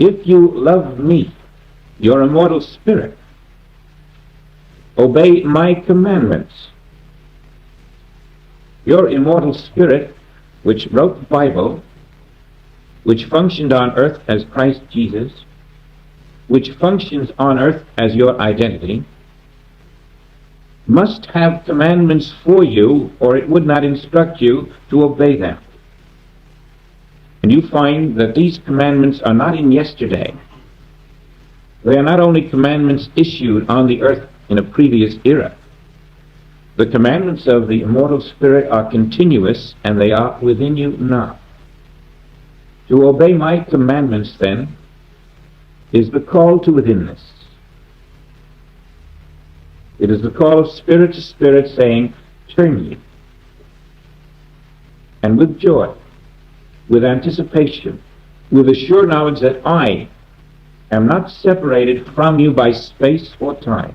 If you love me, your immortal spirit, obey my commandments. Your immortal spirit, which wrote the Bible, which functioned on earth as Christ Jesus, which functions on earth as your identity, must have commandments for you, or it would not instruct you to obey them. And you find that these commandments are not in yesterday. They are not only commandments issued on the earth in a previous era. The commandments of the immortal spirit are continuous, and they are within you now. To obey my commandments, then, is the call to withinness. It is the call of spirit to spirit saying, turn ye. And with joy, with anticipation, with a sure knowledge that I am not separated from you by space or time,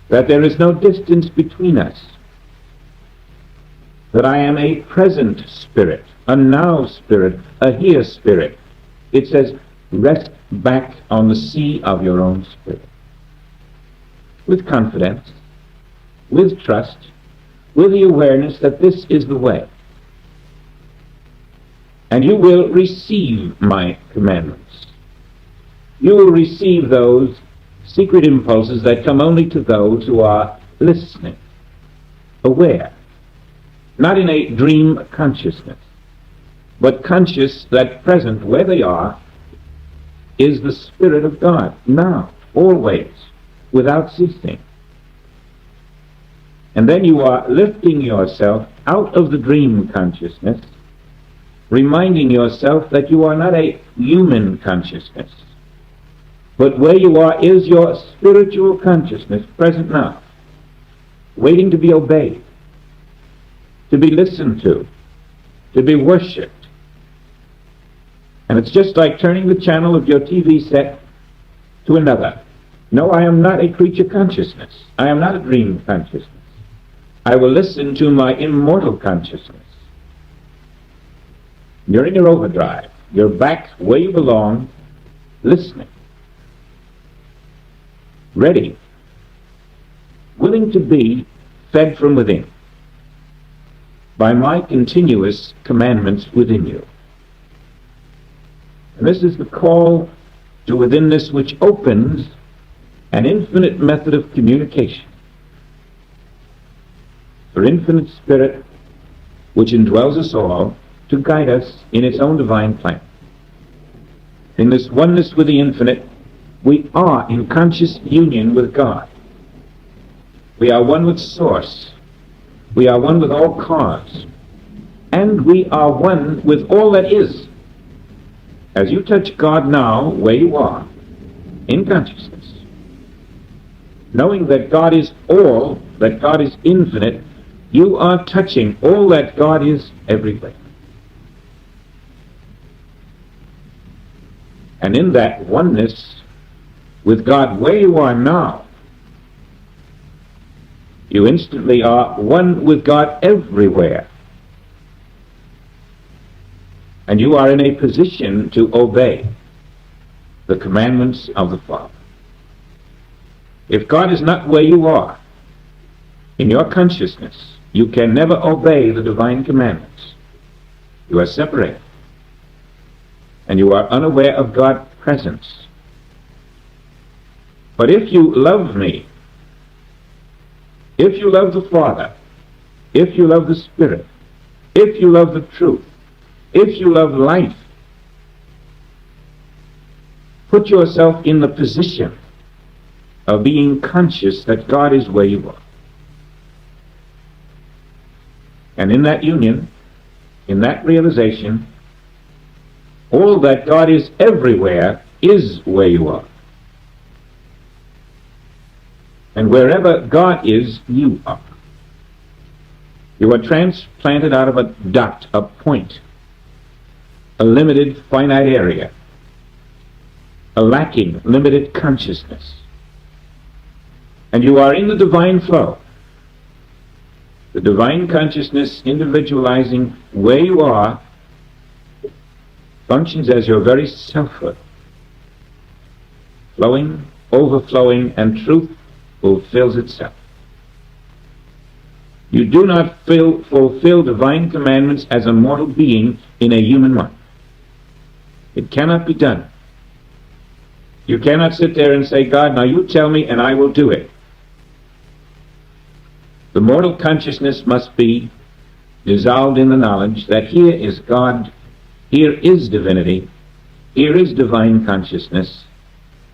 that there is no distance between us, that I am a present spirit, a now spirit, a here spirit. It says, rest back on the sea of your own spirit. With confidence, with trust, with the awareness that this is the way. And you will receive my commandments. You will receive those secret impulses that come only to those who are listening, aware, not in a dream consciousness, but conscious that present where they are is the Spirit of God, now, always, without ceasing. And then you are lifting yourself out of the dream consciousness, reminding yourself that you are not a human consciousness, but where you are is your spiritual consciousness, present now, waiting to be obeyed, to be listened to be worshipped. And it's just like turning the channel of your TV set to another. No, I am not a creature consciousness. I am not a dream consciousness. I will listen to my immortal consciousness. You're in your overdrive. You're back where you belong, listening, ready, willing to be fed from within by my continuous commandments within you. And this is the call to withinness which opens an infinite method of communication for infinite spirit which indwells us all to guide us in its own divine plan. In this oneness with the infinite, we are in conscious union with God. We are one with Source. We are one with all cause. And we are one with all that is. As you touch God now, where you are, in consciousness, knowing that God is all, that God is infinite, you are touching all that God is everywhere. And in that oneness with God where you are now, you instantly are one with God everywhere. And you are in a position to obey the commandments of the Father. If God is not where you are, in your consciousness, you can never obey the divine commandments. You are separated. And you are unaware of God's presence. But if you love me, if you love the Father, if you love the Spirit, if you love the truth, if you love life, put yourself in the position of being conscious that God is where you are. And in that union, in that realization, all that God is everywhere is where you are. And wherever God is, you are. You are transplanted out of a dot, a point, a limited finite area, a lacking limited consciousness. And you are in the divine flow. The divine consciousness individualizing where you are functions as your very selfhood, flowing, overflowing, and truth fulfills itself. You do not fulfill divine commandments as a mortal being in a human one. It cannot be done. You cannot sit there and say, God, now you tell me and I will do it. The mortal consciousness must be dissolved in the knowledge that here is God, here is divinity, here is divine consciousness,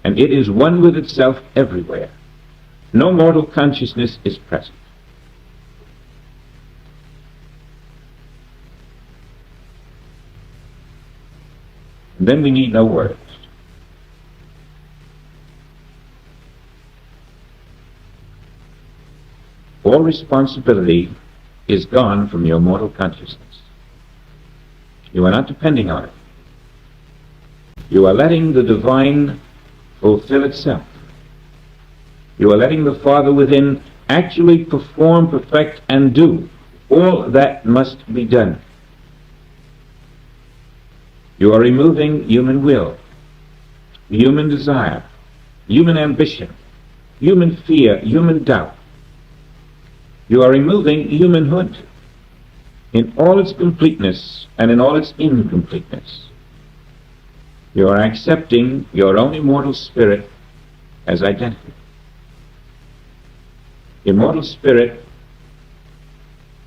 and it is one with itself everywhere. No mortal consciousness is present. And then we need no words. All responsibility is gone from your mortal consciousness. You are not depending on it. You are letting the divine fulfill itself. You are letting the Father within actually perform, perfect, and do all that must be done. You are removing human will, human desire, human ambition, human fear, human doubt. You are removing humanhood in all its completeness and in all its incompleteness. You are accepting your own immortal spirit as identity. Immortal Spirit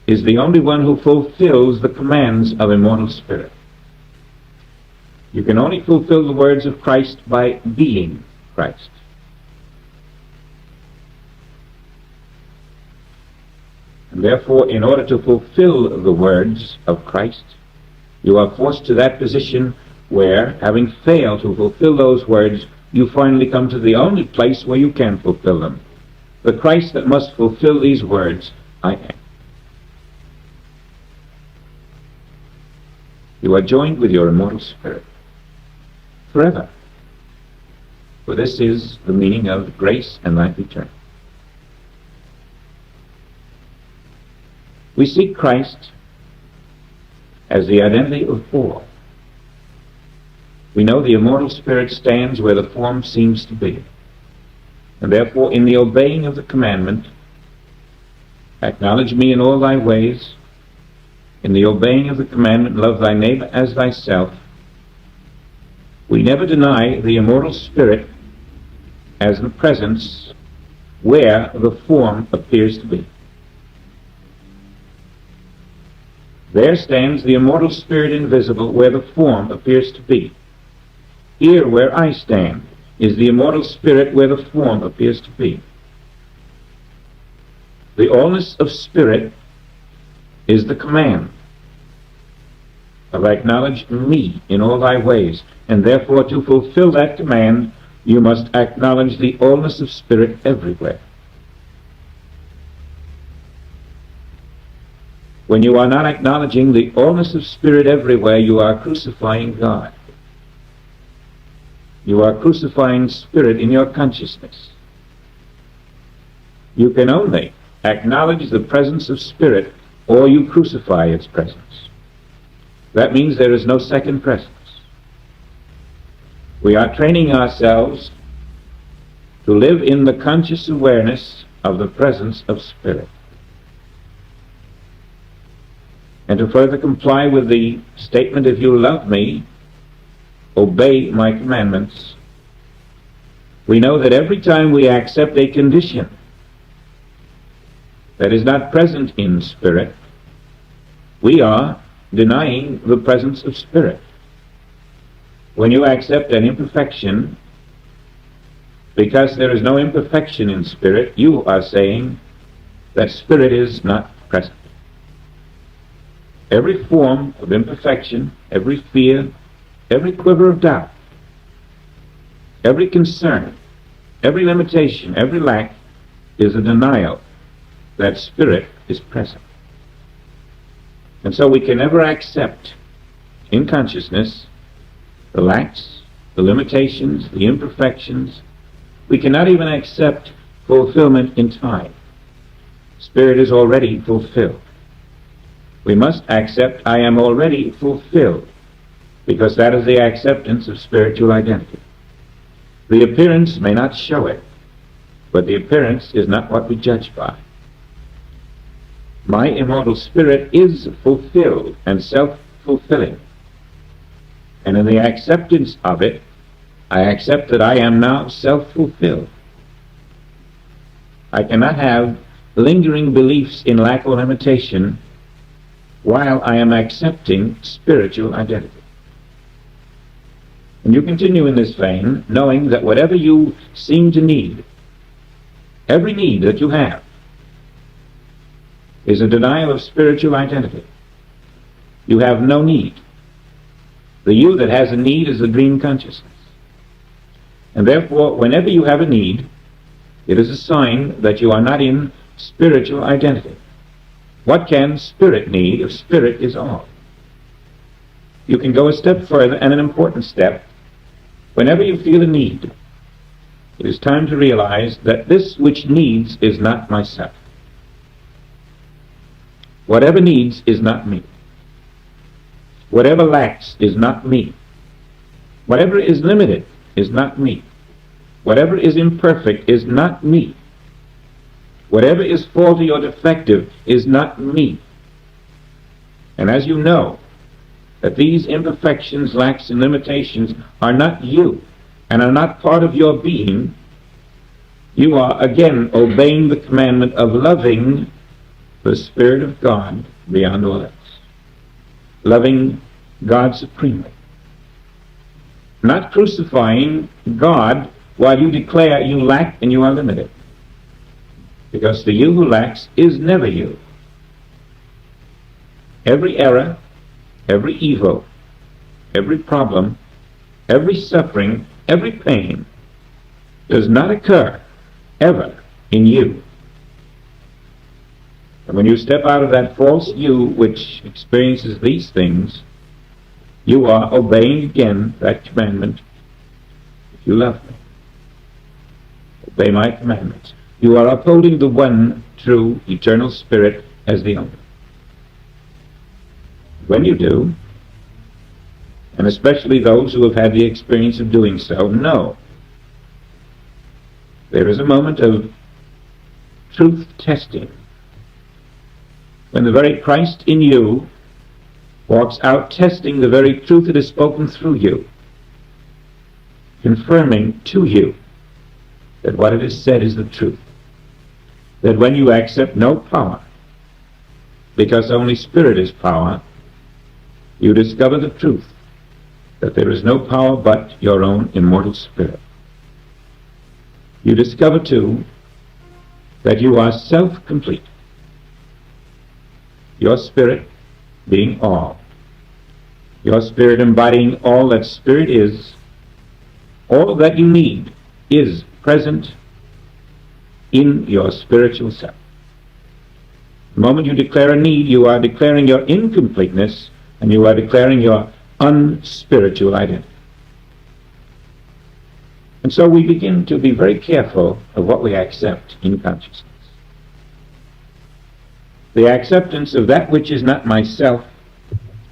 is the only one who fulfills the commands of Immortal Spirit. You can only fulfill the words of Christ by being Christ. And therefore, in order to fulfill the words of Christ, you are forced to that position where, having failed to fulfill those words, you finally come to the only place where you can fulfill them. The Christ that must fulfill these words, I am. You are joined with your immortal spirit forever. For this is the meaning of grace and life eternal. We seek Christ as the identity of all. We know the immortal spirit stands where the form seems to be. And therefore, in the obeying of the commandment, acknowledge me in all thy ways, in the obeying of the commandment, love thy neighbor as thyself, we never deny the immortal spirit as the presence where the form appears to be. There stands the immortal spirit invisible where the form appears to be. Here where I stand is the immortal spirit where the form appears to be. The allness of spirit is the command of acknowledge me in all thy ways, and therefore to fulfill that command you must acknowledge the allness of spirit everywhere. When you are not acknowledging the allness of spirit everywhere, you are crucifying God. You are crucifying spirit in your consciousness. You can only acknowledge the presence of spirit or you crucify its presence. That means there is no second presence. We are training ourselves to live in the conscious awareness of the presence of spirit. And to further comply with the statement, if you love me, obey my commandments, we know that every time we accept a condition that is not present in spirit, we are denying the presence of spirit. When you accept an imperfection, because there is no imperfection in spirit, you are saying that spirit is not present. Every form of imperfection, every fear, every quiver of doubt, every concern, every limitation, every lack is a denial that spirit is present. And so we can never accept in consciousness the lacks, the limitations, the imperfections. We cannot even accept fulfillment in time. Spirit is already fulfilled. We must accept I am already fulfilled, because that is the acceptance of spiritual identity. The appearance may not show it, but the appearance is not what we judge by. My immortal spirit is fulfilled and self-fulfilling. And in the acceptance of it, I accept that I am now self-fulfilled. I cannot have lingering beliefs in lack or limitation while I am accepting spiritual identity. And you continue in this vein, knowing that whatever you seem to need, every need that you have, is a denial of spiritual identity. You have no need. The you that has a need is the dream consciousness. And therefore, whenever you have a need, it is a sign that you are not in spiritual identity. What can spirit need if spirit is all? You can go a step further, and an important step. Whenever you feel a need, it is time to realize that this which needs is not myself. Whatever needs is not me. Whatever lacks is not me. Whatever is limited is not me. Whatever is imperfect is not me. Whatever is faulty or defective is not me. And as you know that these imperfections, lacks, and limitations are not you and are not part of your being, you are again obeying the commandment of loving the Spirit of God beyond all else. Loving God supremely. Not crucifying God while you declare you lack and you are limited. Because the you who lacks is never you. Every error, every evil, every problem, every suffering, every pain does not occur ever in you. And when you step out of that false you which experiences these things, you are obeying again that commandment. If you love me, obey my commandments. You are upholding the one true eternal Spirit as the only. When you do, and especially those who have had the experience of doing so, know there is a moment of truth testing when the very Christ in you walks out testing the very truth that is spoken through you, confirming to you that what it is said is the truth. That when you accept no power, because only Spirit is power, you discover the truth, that there is no power but your own immortal Spirit. You discover, too, that you are self-complete, your Spirit being all, your Spirit embodying all that Spirit is. All that you need is present in your spiritual self. The moment you declare a need, you are declaring your incompleteness, and you are declaring your unspiritual identity. And so we begin to be very careful of what we accept in consciousness. The acceptance of that which is not myself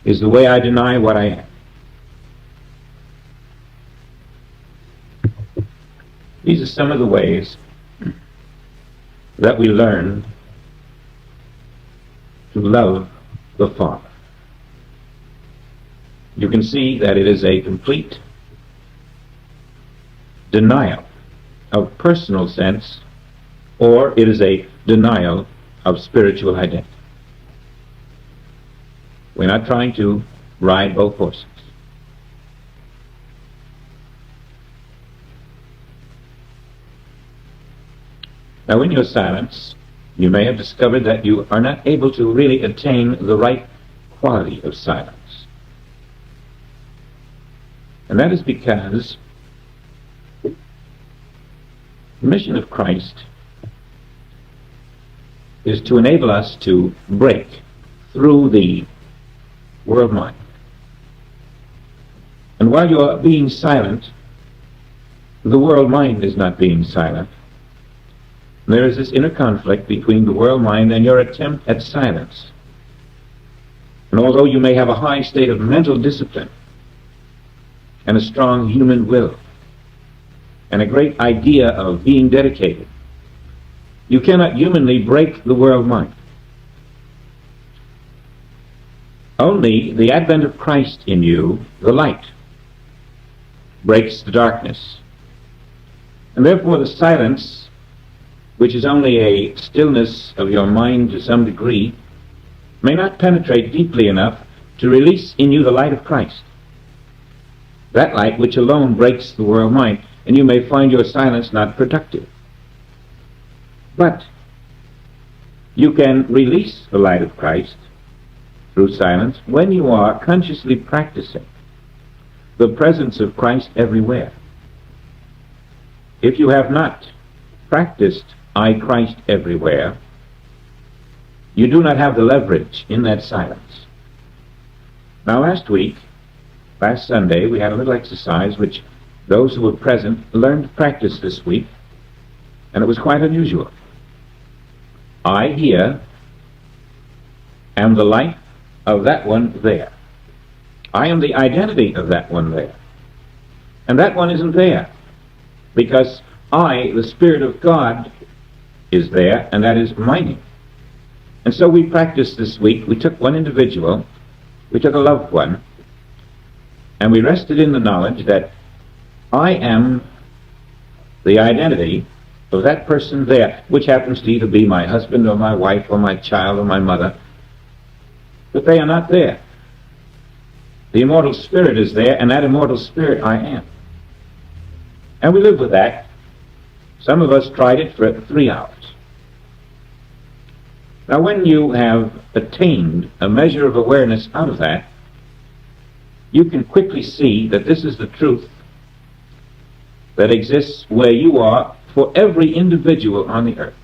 is the way I deny what I am. These are some of the ways that we learn to love the Father. You can see that it is a complete denial of personal sense, or it is a denial of spiritual identity. We're not trying to ride both horses. Now, in your silence, you may have discovered that you are not able to really attain the right quality of silence. And that is because the mission of Christ is to enable us to break through the world mind. And while you are being silent, the world mind is not being silent. There is this inner conflict between the world mind and your attempt at silence. And although you may have a high state of mental discipline and a strong human will, and a great idea of being dedicated. You cannot humanly break the world mind. Only the advent of Christ in you, the light, breaks the darkness. And therefore the silence, which is only a stillness of your mind to some degree, may not penetrate deeply enough to release in you the light of Christ. That light which alone breaks the world mind, and you may find your silence not productive. But you can release the light of Christ through silence when you are consciously practicing the presence of Christ everywhere. If you have not practiced I Christ everywhere, you do not have the leverage in that silence. Now last Sunday, we had a little exercise which those who were present learned to practice this week, and it was quite unusual. I here am the light of that one there. I am the identity of that one there. And that one isn't there, because I, the Spirit of God, is there, and that is my name. And so we practiced this week. We took one individual, we took a loved one, and we rested in the knowledge that I am the identity of that person there, which happens to either be my husband or my wife or my child or my mother, but they are not there. The immortal spirit is there, and that immortal spirit I am. And we live with that. Some of us tried it for 3 hours. Now when you have attained a measure of awareness out of that, you can quickly see that this is the truth that exists where you are for every individual on the earth.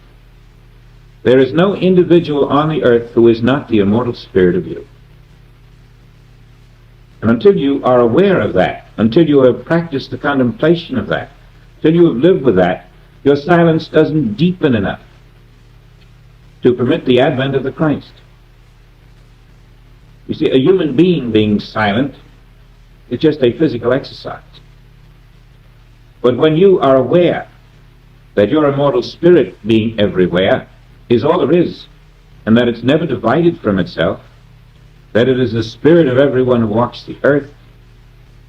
There is no individual on the earth who is not the immortal spirit of you. And until you are aware of that, until you have practiced the contemplation of that, until you have lived with that, your silence doesn't deepen enough to permit the advent of the Christ. You see, a human being silent is just a physical exercise. But when you are aware that your immortal spirit being everywhere is all there is, and that it's never divided from itself, that it is the spirit of everyone who walks the earth,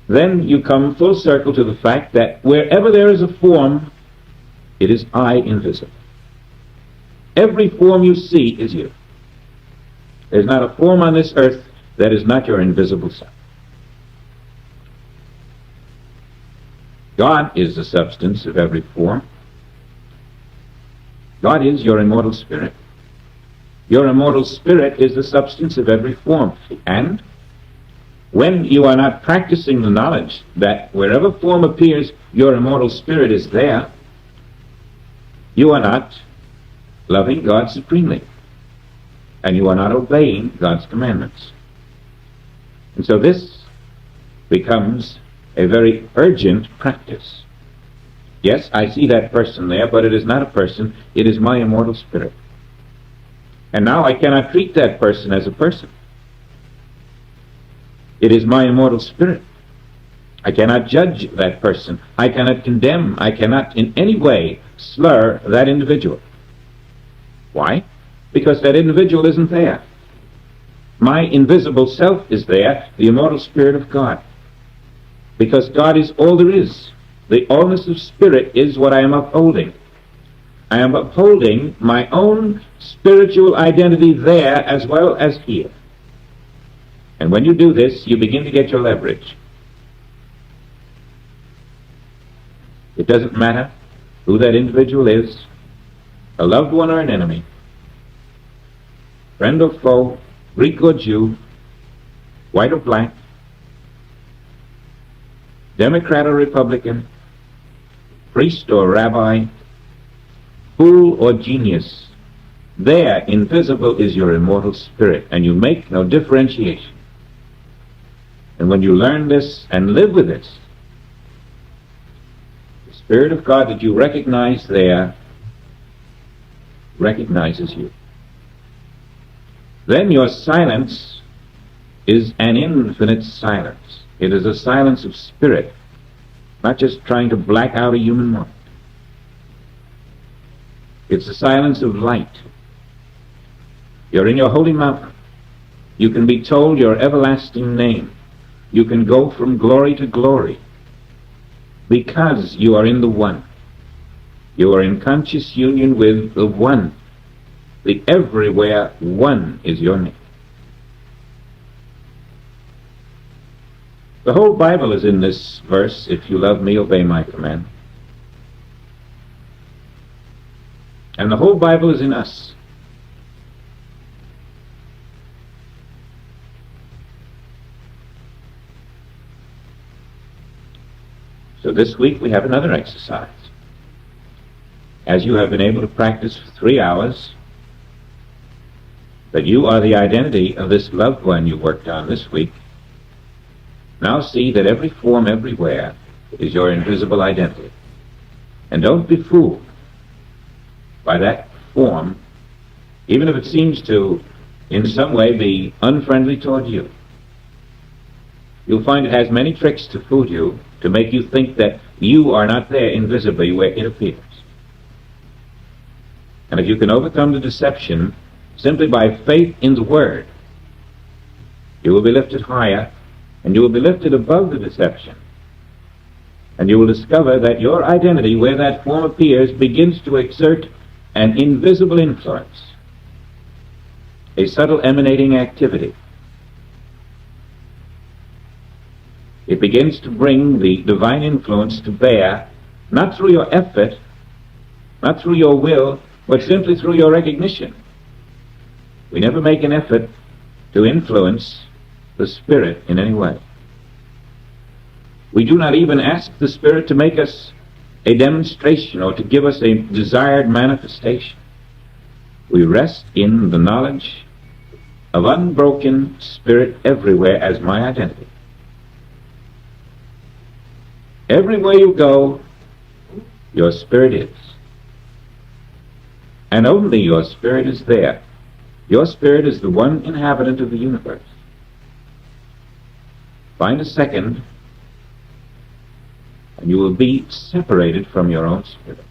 then you come full circle to the fact that wherever there is a form, it is I invisible. Every form you see is you. There's not a form on this earth that is not your invisible self. God is the substance of every form. God is your immortal spirit. Your immortal spirit is the substance of every form. And when you are not practicing the knowledge that wherever form appears, your immortal spirit is there, you are not loving God supremely, and you are not obeying God's commandments. And so this becomes a very urgent practice. Yes, I see that person there, but it is not a person, it is my immortal spirit. And now I cannot treat that person as a person. It is my immortal spirit. I cannot judge that person. I cannot condemn. I cannot in any way slur that individual. Why? Because that individual isn't there. My invisible self is there, the immortal spirit of God. Because God is all there is. The allness of spirit is what I am upholding. I am upholding my own spiritual identity there as well as here. And when you do this, you begin to get your leverage. It doesn't matter who that individual is, a loved one or an enemy, friend or foe, Greek or Jew, white or black, Democrat or Republican, priest or rabbi, fool or genius. There, invisible, is your immortal spirit, and you make no differentiation. And when you learn this and live with this, the Spirit of God that you recognize there recognizes you. Then your silence is an infinite silence. It is a silence of spirit, not just trying to black out a human mind. It's the silence of light. You're in your holy mountain. You can be told your everlasting name. You can go from glory to glory because you are in the One. You are in conscious union with the One. The everywhere One is your name. The whole Bible is in this verse, if you love me, obey my command. And the whole Bible is in us. So this week we have another exercise. As you have been able to practice for 3 hours, that you are the identity of this loved one you worked on this week, now see that every form everywhere is your invisible identity. And don't be fooled by that form, even if it seems to, in some way, be unfriendly toward you. You'll find it has many tricks to fool you, to make you think that you are not there invisibly where it appears. And if you can overcome the deception simply by faith in the Word, you will be lifted higher, and you will be lifted above the deception. And you will discover that your identity, where that form appears, begins to exert an invisible influence, a subtle emanating activity. It begins to bring the divine influence to bear, not through your effort, not through your will, but simply through your recognition. We never make an effort to influence the Spirit in any way. We do not even ask the Spirit to make us a demonstration or to give us a desired manifestation. We rest in the knowledge of unbroken Spirit everywhere as my identity. Everywhere you go, your Spirit is. And only your Spirit is there. Your Spirit is the one inhabitant of the universe. Find a second, and you will be separated from your own Spirit.